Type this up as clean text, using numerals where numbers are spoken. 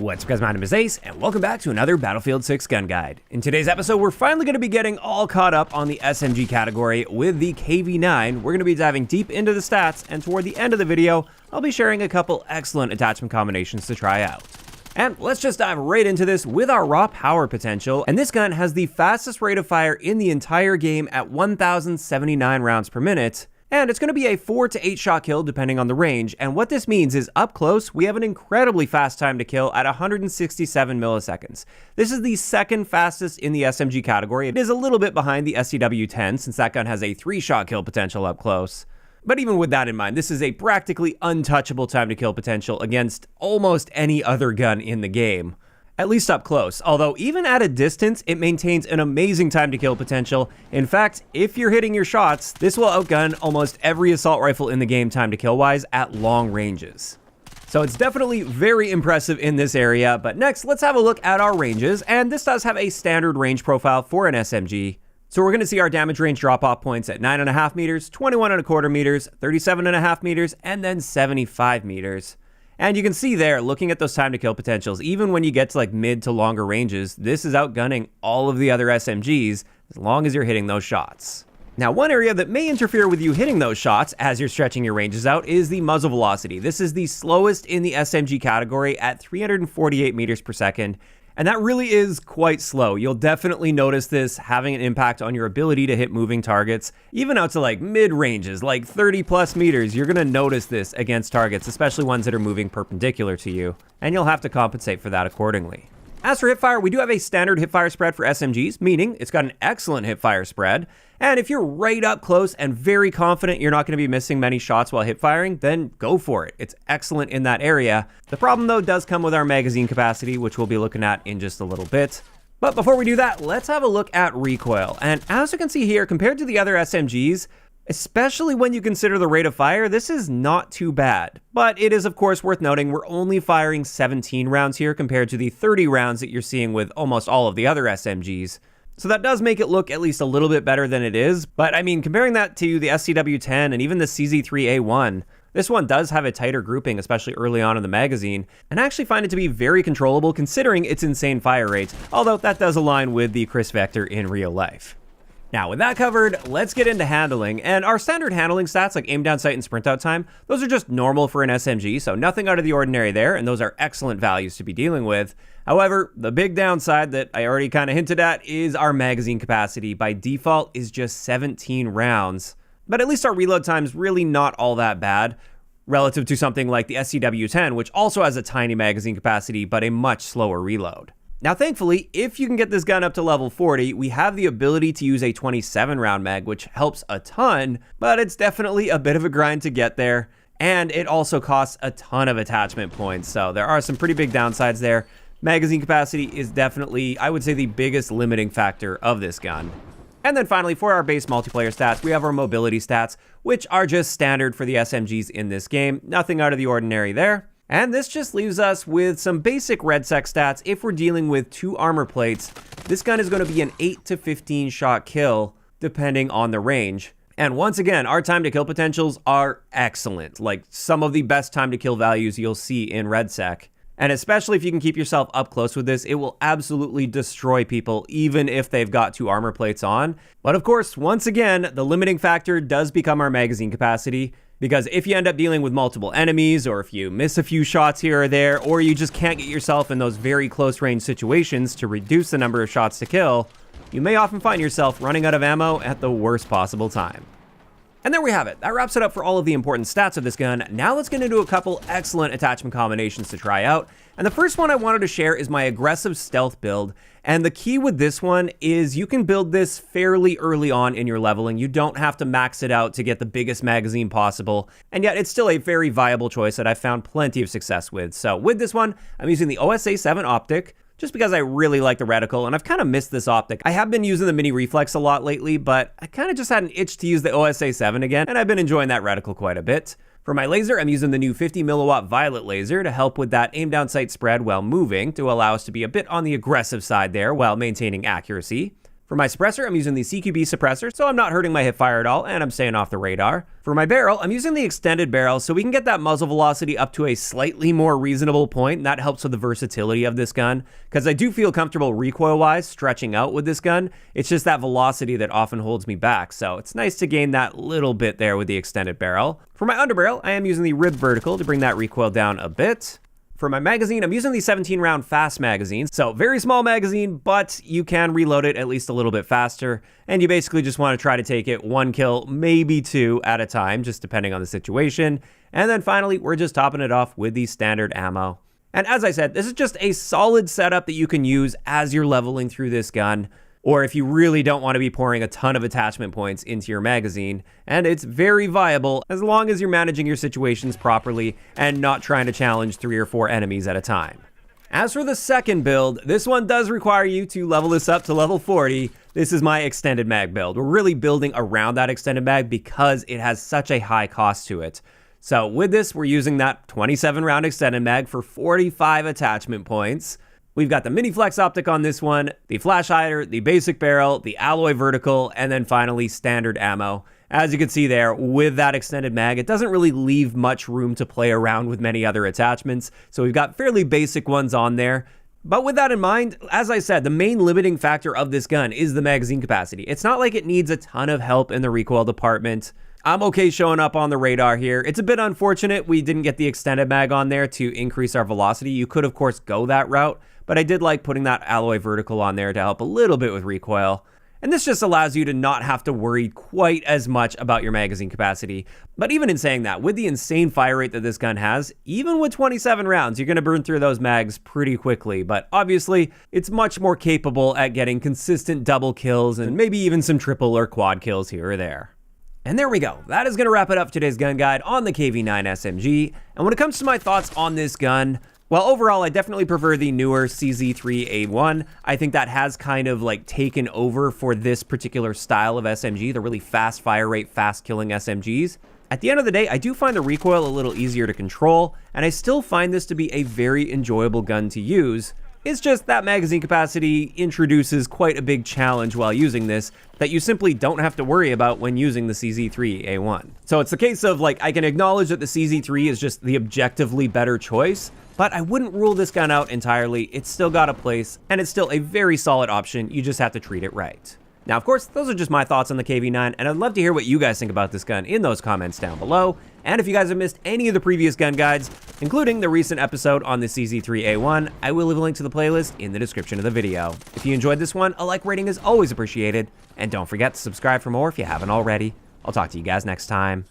What's up guys, my name is Ace, and welcome back to another Battlefield 6 gun guide. In today's episode, we're finally going to be getting all caught up on the SMG category with the KV9. We're going to be diving deep into the stats, and toward the end of the video, I'll be sharing a couple excellent attachment combinations to try out. And let's just dive right into this with our raw power potential, and this gun has the fastest rate of fire in the entire game at 1,079 rounds per minute. And it's going to be a 4 to 8 shot kill depending on the range, and what this means is up close, we have an incredibly fast time to kill at 167 milliseconds. This is the second fastest in the SMG category. It is a little bit behind the SCW-10 since that gun has a 3 shot kill potential up close. But even with that in mind, this is a practically untouchable time to kill potential against almost any other gun in the game. At least up close, although even at a distance, it maintains an amazing time to kill potential. In fact, if you're hitting your shots, this will outgun almost every assault rifle in the game time to kill wise at long ranges. So it's definitely very impressive in this area, but next let's have a look at our ranges, and this does have a standard range profile for an SMG. So we're going to see our damage range drop-off points at 9.5 meters, 21.25 meters, 37.5 meters, and then 75 meters. And you can see there, looking at those time to kill potentials, even when you get to like mid to longer ranges, this is outgunning all of the other SMGs as long as you're hitting those shots. Now, one area that may interfere with you hitting those shots as you're stretching your ranges out is the muzzle velocity. This is the slowest in the SMG category at 348 meters per second. And that really is quite slow. You'll definitely notice this having an impact on your ability to hit moving targets, even out to like mid ranges, like 30 plus meters. You're gonna notice this against targets, especially ones that are moving perpendicular to you, and you'll have to compensate for that accordingly. As for hipfire, we do have a standard hipfire spread for SMGs, meaning it's got an excellent hipfire spread. And if you're right up close and very confident you're not going to be missing many shots while hipfiring, then go for it. It's excellent in that area. The problem though does come with our magazine capacity, which we'll be looking at in just a little bit. But before we do that, let's have a look at recoil. And as you can see here, compared to the other SMGs, especially when you consider the rate of fire, this is not too bad. But it is of course worth noting we're only firing 17 rounds here compared to the 30 rounds that you're seeing with almost all of the other SMGs. So that does make it look at least a little bit better than it is. But I mean, comparing that to the SCW-10 and even the CZ3A1, this one does have a tighter grouping, especially early on in the magazine, and I actually find it to be very controllable considering its insane fire rates, although that does align with the Chris Vector in real life. Now, with that covered, let's get into handling, and our standard handling stats like aim down sight and sprint out time, those are just normal for an SMG, so nothing out of the ordinary there, and those are excellent values to be dealing with. However, the big downside that I already kind of hinted at is our magazine capacity. By default is just 17 rounds, but at least our reload time is really not all that bad relative to something like the SCW-10, which also has a tiny magazine capacity, but a much slower reload. Now, thankfully, if you can get this gun up to level 40, we have the ability to use a 27 round mag, which helps a ton, but it's definitely a bit of a grind to get there. And it also costs a ton of attachment points. So there are some pretty big downsides there. Magazine capacity is definitely, I would say, the biggest limiting factor of this gun. And then finally, for our base multiplayer stats, we have our mobility stats, which are just standard for the SMGs in this game. Nothing out of the ordinary there. And this just leaves us with some basic RedSec stats. If we're dealing with 2 armor plates, this gun is going to be an 8 to 15 shot kill, depending on the range. And once again, our time to kill potentials are excellent, like some of the best time to kill values you'll see in RedSec. And especially if you can keep yourself up close with this, it will absolutely destroy people, even if they've got 2 armor plates on. But of course, once again, the limiting factor does become our magazine capacity. Because if you end up dealing with multiple enemies, or if you miss a few shots here or there, or you just can't get yourself in those very close range situations to reduce the number of shots to kill, you may often find yourself running out of ammo at the worst possible time. And there we have it. That wraps it up for all of the important stats of this gun. Now let's get into a couple excellent attachment combinations to try out. And the first one I wanted to share is my aggressive stealth build. And the key with this one is you can build this fairly early on in your leveling. You don't have to max it out to get the biggest magazine possible. And yet it's still a very viable choice that I've found plenty of success with. So with this one, I'm using the OSA 7 optic, just because I really like the reticle, and I've kind of missed this optic. I have been using the mini reflex a lot lately, but I kind of just had an itch to use the OSA 7 again, and I've been enjoying that reticle quite a bit. For my laser, I'm using the new 50 milliwatt violet laser to help with that aim down sight spread while moving, to allow us to be a bit on the aggressive side there while maintaining accuracy. For my suppressor, I'm using the CQB suppressor, so I'm not hurting my hip fire at all, and I'm staying off the radar. For my barrel, I'm using the extended barrel, so we can get that muzzle velocity up to a slightly more reasonable point, and that helps with the versatility of this gun, because I do feel comfortable recoil-wise stretching out with this gun. It's just that velocity that often holds me back, so it's nice to gain that little bit there with the extended barrel. For my underbarrel, I am using the ribbed vertical to bring that recoil down a bit. For my magazine, I'm using the 17-round fast magazine, so very small magazine, but you can reload it at least a little bit faster, and you basically just want to try to take it 1 kill, maybe 2 at a time, just depending on the situation. And then finally, we're just topping it off with the standard ammo. And as I said, this is just a solid setup that you can use as you're leveling through this gun, or if you really don't want to be pouring a ton of attachment points into your magazine, and it's very viable as long as you're managing your situations properly and not trying to challenge 3 or 4 enemies at a time. As for the second build, this one does require you to level this up to level 40. This is my extended mag build. We're really building around that extended mag because it has such a high cost to it. So with this, we're using that 27-round extended mag for 45 attachment points. We've got the mini flex optic on this one, the flash hider, the basic barrel, the alloy vertical, and then finally standard ammo. As you can see there, with that extended mag, it doesn't really leave much room to play around with many other attachments, so we've got fairly basic ones on there. But with that in mind, as I said, the main limiting factor of this gun is the magazine capacity. It's not like it needs a ton of help in the recoil department. I'm okay showing up on the radar here. It's a bit unfortunate we didn't get the extended mag on there to increase our velocity. You could, of course, go that route, but I did like putting that alloy vertical on there to help a little bit with recoil. And this just allows you to not have to worry quite as much about your magazine capacity. But even in saying that, with the insane fire rate that this gun has, even with 27 rounds, you're going to burn through those mags pretty quickly. But obviously, it's much more capable at getting consistent double kills and maybe even some triple or quad kills here or there. And there we go. That is going to wrap it up for today's gun guide on the KV9 SMG. And when it comes to my thoughts on this gun, well, overall, I definitely prefer the newer CZ3A1. I think that has kind of like taken over for this particular style of SMG, the really fast fire rate, fast killing SMGs. At the end of the day, I do find the recoil a little easier to control, and I still find this to be a very enjoyable gun to use. It's just that magazine capacity introduces quite a big challenge while using this that you simply don't have to worry about when using the CZ3A1. So it's the case of like, I can acknowledge that the CZ3 is just the objectively better choice, but I wouldn't rule this gun out entirely. It's still got a place, and it's still a very solid option. You just have to treat it right. Now, of course, those are just my thoughts on the KV9, and I'd love to hear what you guys think about this gun in those comments down below. And if you guys have missed any of the previous gun guides, including the recent episode on the CZ3A1, I will leave a link to the playlist in the description of the video. If you enjoyed this one, a like rating is always appreciated, and don't forget to subscribe for more if you haven't already. I'll talk to you guys next time.